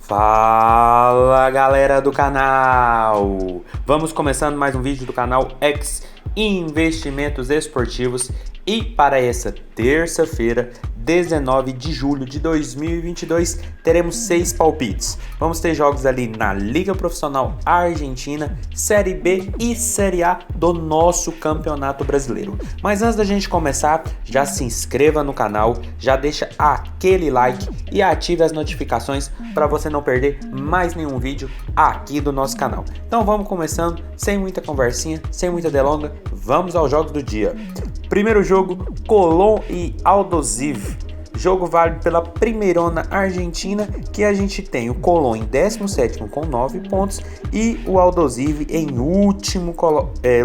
Fala galera do canal! Vamos começando mais um vídeo do canal X Investimentos Esportivos e para essa terça-feira, 19 de julho de 2022, teremos 6 palpites. Vamos ter jogos ali na Liga Profissional Argentina, Série B e Série A do nosso Campeonato Brasileiro. Mas antes da gente começar, já se inscreva no canal, já deixa aquele like e ative as notificações para você não perder mais nenhum vídeo aqui do nosso canal. Então vamos começando, sem muita conversinha, sem muita delonga, vamos aos jogos do dia. Primeiro jogo, Colón e Aldosivi. Jogo válido pela Primeirona Argentina, que a gente tem o Colón em 17º com 9 pontos e o Aldosivi em último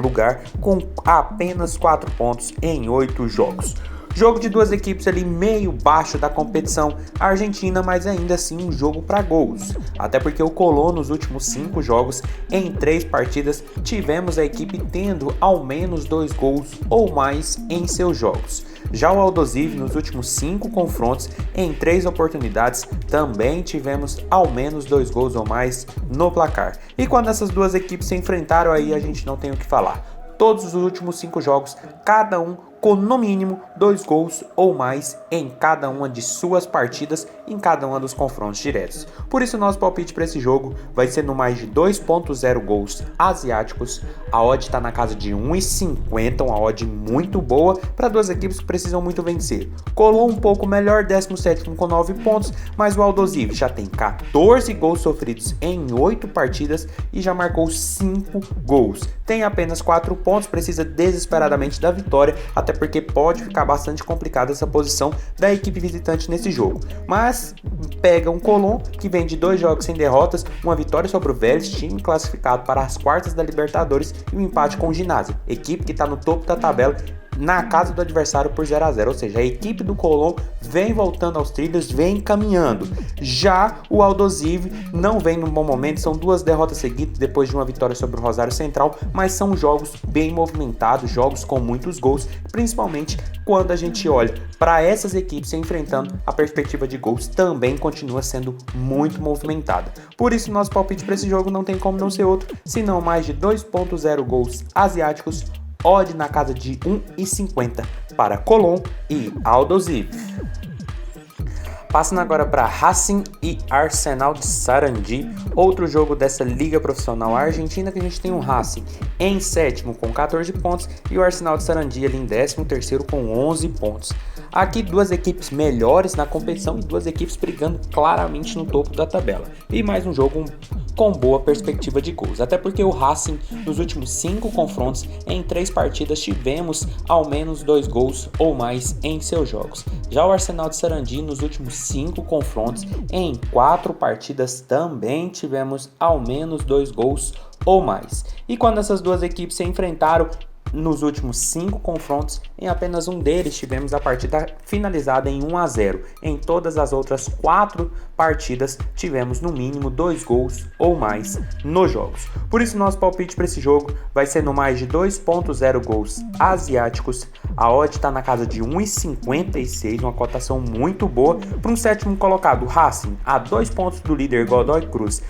lugar com apenas 4 pontos em 8 jogos. Jogo de duas equipes ali meio baixo da competição argentina, mas ainda assim um jogo para gols. Até porque o Colón nos últimos 5 jogos, em 3 partidas, tivemos a equipe tendo ao menos 2 gols ou mais em seus jogos. Já o Aldosivi nos últimos 5 confrontos, em 3 oportunidades, também tivemos ao menos 2 gols ou mais no placar. E quando essas duas equipes se enfrentaram, aí a gente não tem o que falar. Todos os últimos 5 jogos, cada um com no mínimo 2 gols ou mais em cada uma de suas partidas, em cada um dos confrontos diretos. Por isso nosso palpite para esse jogo vai ser no mais de 2.0 gols asiáticos. A odd está na casa de 1,50, uma odd muito boa para duas equipes que precisam muito vencer. Colón um pouco melhor, 17º com 9 pontos, mas o Aldosivi já tem 14 gols sofridos em 8 partidas e já marcou 5 gols. Tem apenas 4 pontos, precisa desesperadamente da vitória, até porque pode ficar bastante complicada essa posição da equipe visitante nesse jogo. Mas pega um Colón que vem de 2 jogos sem derrotas, uma vitória sobre o Vélez, time classificado para as quartas da Libertadores, e um empate com o Ginásio, equipe que está no topo da tabela, na casa do adversário por 0-0, ou seja, a equipe do Colón vem voltando aos trilhos, vem caminhando. Já o Aldosivi não vem num bom momento, são 2 derrotas seguidas depois de uma vitória sobre o Rosário Central, mas são jogos bem movimentados, jogos com muitos gols, principalmente quando a gente olha para essas equipes se enfrentando, a perspectiva de gols também continua sendo muito movimentada. Por isso nosso palpite para esse jogo não tem como não ser outro, senão mais de 2.0 gols asiáticos, odd na casa de 1,50 para Colón e Aldosivi. Passando agora para Racing e Arsenal de Sarandi, outro jogo dessa Liga Profissional Argentina, que a gente tem o Racing em 7º com 14 pontos e o Arsenal de Sarandi ali em 13º com 11 pontos. Aqui duas equipes melhores na competição e duas equipes brigando claramente no topo da tabela. E mais um jogo com boa perspectiva de gols, até porque o Racing nos últimos 5 confrontos, em 3 partidas tivemos ao menos 2 gols ou mais em seus jogos. Já o Arsenal de Sarandi nos últimos 5 confrontos, em 4 partidas também tivemos ao menos 2 gols ou mais. E quando essas duas equipes se enfrentaram, nos últimos 5 confrontos, em apenas um deles tivemos a partida finalizada em 1-0. Em todas as outras 4 partidas tivemos no mínimo 2 gols ou mais nos jogos. Por isso nosso palpite para esse jogo vai ser no mais de 2.0 gols asiáticos. A odd está na casa de 1,56, uma cotação muito boa para um 7º colocado, Racing, a 2 pontos do líder Godoy Cruz.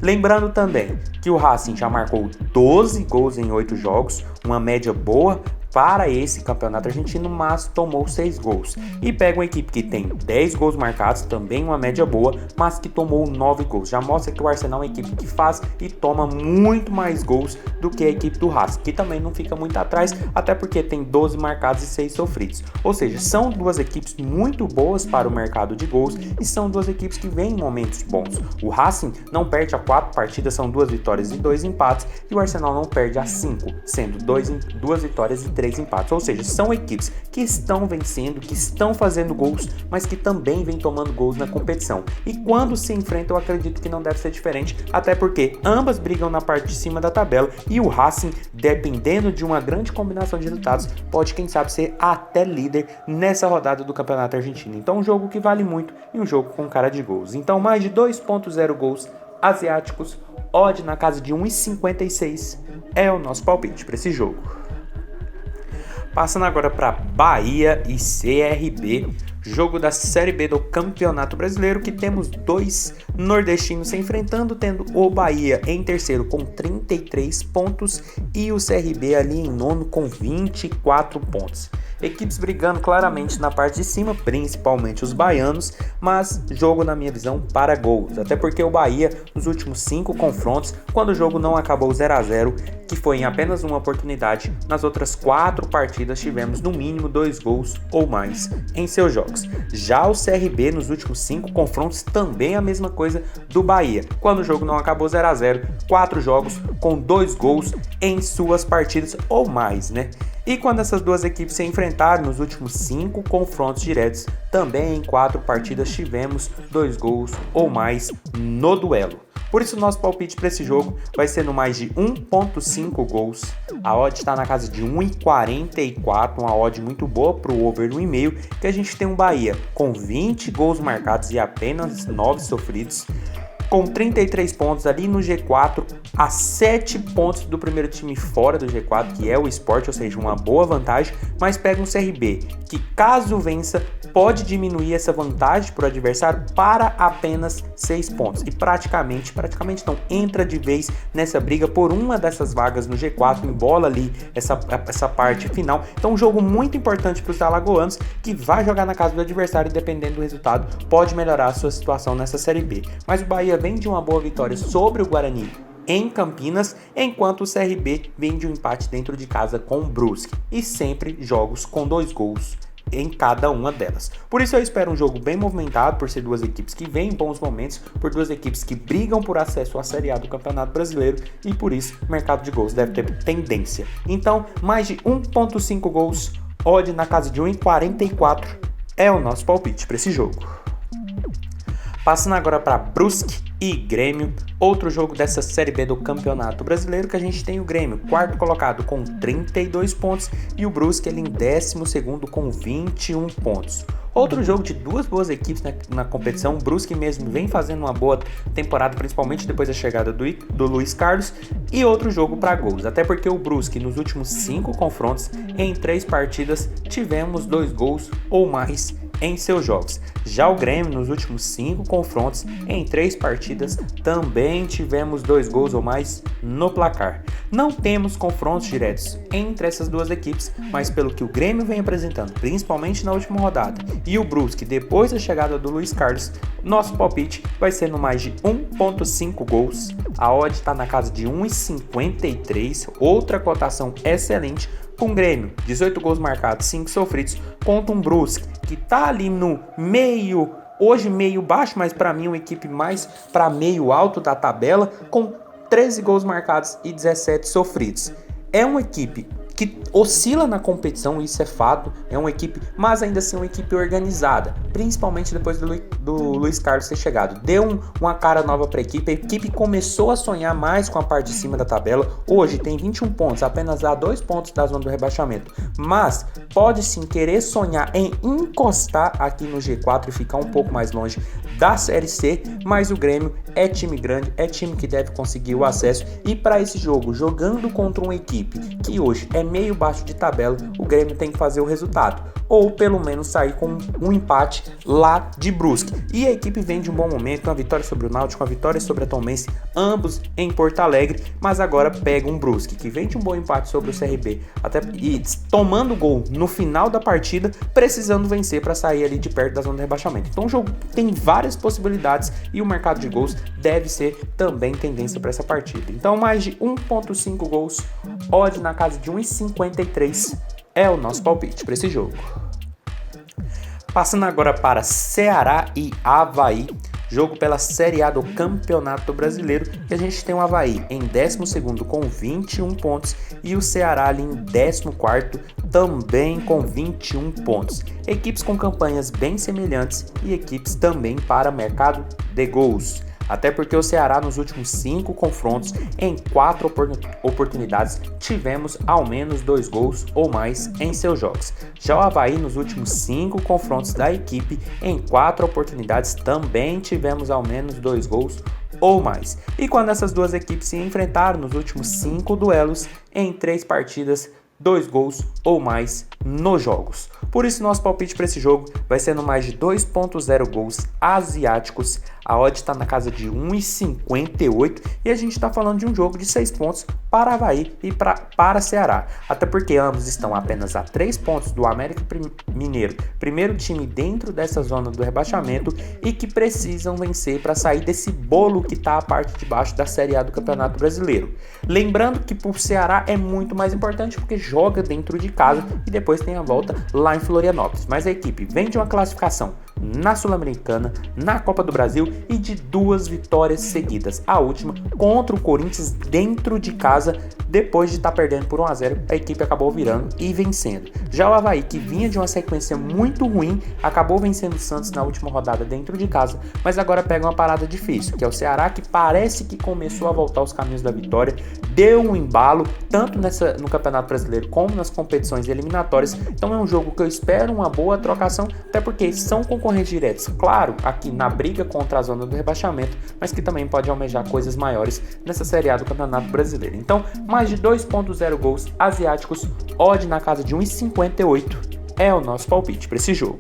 Lembrando também que o Racing já marcou 12 gols em 8 jogos, uma média boa para esse campeonato argentino, mas tomou 6 gols. E pega uma equipe que tem 10 gols marcados, também uma média boa, mas que tomou 9 gols. Já mostra que o Arsenal é uma equipe que faz e toma muito mais gols do que a equipe do Racing, que também não fica muito atrás, até porque tem 12 marcados e 6 sofridos. Ou seja, são duas equipes muito boas para o mercado de gols e são duas equipes que vêm em momentos bons. O Racing não perde a 4 partidas, são 2 vitórias e 2 empates, e o Arsenal não perde a 5, sendo 2 vitórias e 3 empates. Ou seja, são equipes que estão vencendo, que estão fazendo gols, mas que também vêm tomando gols na competição. E quando se enfrentam, eu acredito que não deve ser diferente, até porque ambas brigam na parte de cima da tabela e o Racing, dependendo de uma grande combinação de resultados, pode, quem sabe, ser até líder nessa rodada do Campeonato Argentino. Então, um jogo que vale muito e um jogo com cara de gols. Então, mais de 2.0 gols asiáticos, odd na casa de 1,56 é o nosso palpite para esse jogo. Passando agora para Bahia e CRB, jogo da Série B do Campeonato Brasileiro, que temos dois nordestinos se enfrentando, tendo o Bahia em terceiro com 33 pontos e o CRB ali em nono com 24 pontos. Equipes brigando claramente na parte de cima, principalmente os baianos, mas jogo na minha visão para gols, até porque o Bahia nos últimos 5 confrontos, quando o jogo não acabou 0-0, que foi em apenas uma oportunidade, nas outras 4 partidas tivemos no mínimo 2 gols ou mais em seus jogos. Já o CRB nos últimos 5 confrontos também a mesma coisa do Bahia, quando o jogo não acabou 0-0, 4 jogos com 2 gols em suas partidas ou mais, né? E quando essas duas equipes se enfrentaram nos últimos 5 confrontos diretos, também em 4 partidas tivemos 2 gols ou mais no duelo. Por isso, nosso palpite para esse jogo vai ser no mais de 1.5 gols. A odd está na casa de 1,44, uma odd muito boa para o over 1,5, que a gente tem um Bahia com 20 gols marcados e apenas 9 sofridos, com 33 pontos ali no G4, a 7 pontos do primeiro time fora do G4, que é o Sport, ou seja, uma boa vantagem, mas pega um CRB, que caso vença, pode diminuir essa vantagem para o adversário para apenas 6 pontos. E praticamente não, entra de vez nessa briga por uma dessas vagas no G4, embola ali essa parte final. Então um jogo muito importante para os alagoanos, que vai jogar na casa do adversário e dependendo do resultado, pode melhorar a sua situação nessa Série B. Mas o Bahia vem de uma boa vitória sobre o Guarani em Campinas, enquanto o CRB vem de um empate dentro de casa com o Brusque, e sempre jogos com 2 gols em cada uma delas. Por isso eu espero um jogo bem movimentado, por ser duas equipes que vêm em bons momentos, por duas equipes que brigam por acesso à Série A do Campeonato Brasileiro, e por isso o mercado de gols deve ter tendência. Então, mais de 1.5 gols, odd na casa de 1,44 é o nosso palpite para esse jogo. Passando agora para Brusque e Grêmio, outro jogo dessa Série B do Campeonato Brasileiro, que a gente tem o Grêmio, quarto colocado com 32 pontos, e o Brusque ele em 12º com 21 pontos. Outro jogo de duas boas equipes na competição, o Brusque mesmo vem fazendo uma boa temporada, principalmente depois da chegada do Luiz Carlos, e outro jogo para gols, até porque o Brusque nos últimos 5 confrontos, em 3 partidas, tivemos 2 gols ou mais em seus jogos. Já o Grêmio, nos últimos 5 confrontos, em 3 partidas, também tivemos 2 gols ou mais no placar. Não temos confrontos diretos entre essas duas equipes, mas pelo que o Grêmio vem apresentando, principalmente na última rodada, e o Brusque depois da chegada do Luiz Carlos, nosso palpite vai ser no mais de 1.5 gols. A odd está na casa de 1,53, outra cotação excelente, com o Grêmio, 18 gols marcados, 5 sofridos, contra um Brusque, que tá ali no meio, hoje meio baixo, mas para mim uma equipe mais para meio alto da tabela, com 13 gols marcados e 17 sofridos. É uma equipe que oscila na competição, isso é fato, é uma equipe, mas ainda assim uma equipe organizada, principalmente depois do Luiz Carlos ter chegado. Deu uma cara nova para a equipe começou a sonhar mais com a parte de cima da tabela, hoje tem 21 pontos, apenas a 2 pontos da zona do rebaixamento, mas pode sim querer sonhar em encostar aqui no G4 e ficar um pouco mais longe da Série C, mas o Grêmio é time grande, é time que deve conseguir o acesso, e para esse jogo, jogando contra uma equipe que hoje é meio baixo de tabela, o Grêmio tem que fazer o resultado, ou pelo menos sair com um empate lá de Brusque. E a equipe vem de um bom momento, uma vitória sobre o Náutico, uma vitória sobre a Tombense, ambos em Porto Alegre, mas agora pega um Brusque, que vem de um bom empate sobre o CRB, e tomando gol no final da partida, precisando vencer para sair ali de perto da zona de rebaixamento. Então o jogo tem várias possibilidades e o mercado de gols deve ser também tendência para essa partida. Então mais de 1.5 gols, odd na casa de 1,53 é o nosso palpite para esse jogo. Passando agora para Ceará e Avaí, jogo pela Série A do Campeonato Brasileiro, e a gente tem o Avaí em 12º com 21 pontos e o Ceará ali em 14º também com 21 pontos. Equipes com campanhas bem semelhantes e equipes também para mercado de gols. Até porque o Ceará nos últimos 5 confrontos, em 4 oportunidades, tivemos ao menos 2 gols ou mais em seus jogos. Já o Avaí nos últimos 5 confrontos da equipe, em 4 oportunidades, também tivemos ao menos 2 gols ou mais. E quando essas duas equipes se enfrentaram nos últimos 5 duelos, em 3 partidas, 2 gols ou mais nos jogos. Por isso, nosso palpite para esse jogo vai ser no mais de 2.0 gols asiáticos. A odd está na casa de 1,58 e a gente está falando de um jogo de 6 pontos para Avaí e para Ceará. Até porque ambos estão apenas a 3 pontos do América Mineiro, primeiro time dentro dessa zona do rebaixamento e que precisam vencer para sair desse bolo que está a parte de baixo da Série A do Campeonato Brasileiro. Lembrando que para o Ceará é muito mais importante porque joga dentro de casa e depois tem a volta lá em Florianópolis. Mas a equipe vem de uma classificação na Sul-Americana, na Copa do Brasil e de 2 vitórias seguidas. A última contra o Corinthians dentro de casa, depois de estar perdendo por 1-0, a equipe acabou virando e vencendo. Já o Avaí, que vinha de uma sequência muito ruim, acabou vencendo o Santos na última rodada dentro de casa, mas agora pega uma parada difícil, que é o Ceará, que parece que começou a voltar aos caminhos da vitória, deu um embalo, tanto no Campeonato Brasileiro como nas competições eliminatórias. Então é um jogo que eu espero uma boa trocação, até porque são concorrentes diretos, claro, aqui na briga contra a zona do rebaixamento, mas que também pode almejar coisas maiores nessa Série A do Campeonato Brasileiro. Então, mais de 2.0 gols asiáticos, odd na casa de 1,58 é o nosso palpite para esse jogo.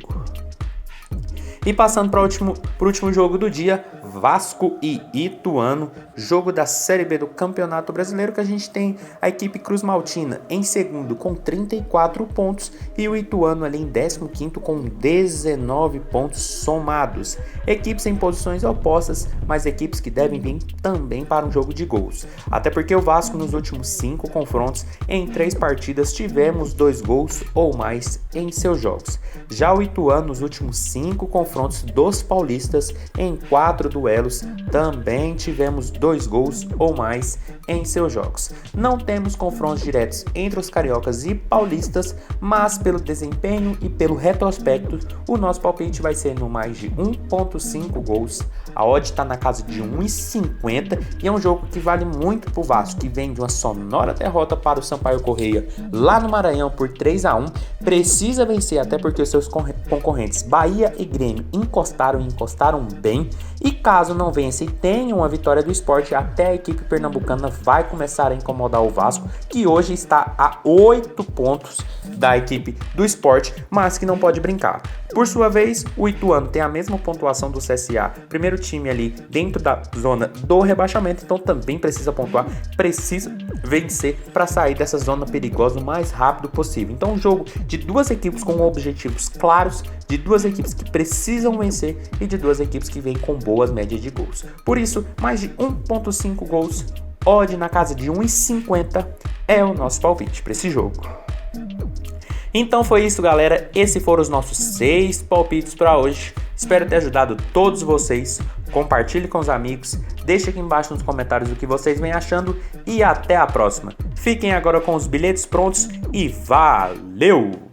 E passando para o último jogo do dia, Vasco e Ituano, jogo da Série B do Campeonato Brasileiro, que a gente tem a equipe Cruz Maltina em segundo com 34 pontos e o Ituano ali em 15º com 19 pontos somados. Equipes em posições opostas, mas equipes que devem vir também para um jogo de gols. Até porque o Vasco nos últimos 5 confrontos, em 3 partidas, tivemos 2 gols ou mais em seus jogos. Já o Ituano nos últimos 5 confrontos dos paulistas, em 4 duelos, também tivemos 2 gols ou mais em seus jogos. Não temos confrontos diretos entre os cariocas e paulistas, mas pelo desempenho e pelo retrospecto, o nosso palpite vai ser no mais de 1.5 gols. A odd está na casa de 1,50 e é um jogo que vale muito para o Vasco, que vem de uma sonora derrota para o Sampaio Corrêa lá no Maranhão por 3-1. Precisa vencer, até porque os seus concorrentes Bahia e Grêmio encostaram bem, e caso não vença e tenha uma vitória do Sport, até a equipe pernambucana vai começar a incomodar o Vasco, que hoje está a 8 pontos da equipe do Sport, mas que não pode brincar. Por sua vez, o Ituano tem a mesma pontuação do CSA, primeiro time ali dentro da zona do rebaixamento, então também precisa pontuar, precisa vencer para sair dessa zona perigosa o mais rápido possível. Então, um jogo de 2 equipes com objetivos claros, de 2 equipes que precisam vencer e de 2 equipes que vêm com boas médias de gols. Por isso, mais de 1.5 gols, odd na casa de 1,50 é o nosso palpite para esse jogo. Então foi isso, galera. Esses foram os nossos 6 palpites para hoje. Espero ter ajudado todos vocês. Compartilhe com os amigos. Deixe aqui embaixo nos comentários o que vocês vêm achando. E até a próxima. Fiquem agora com os bilhetes prontos e valeu!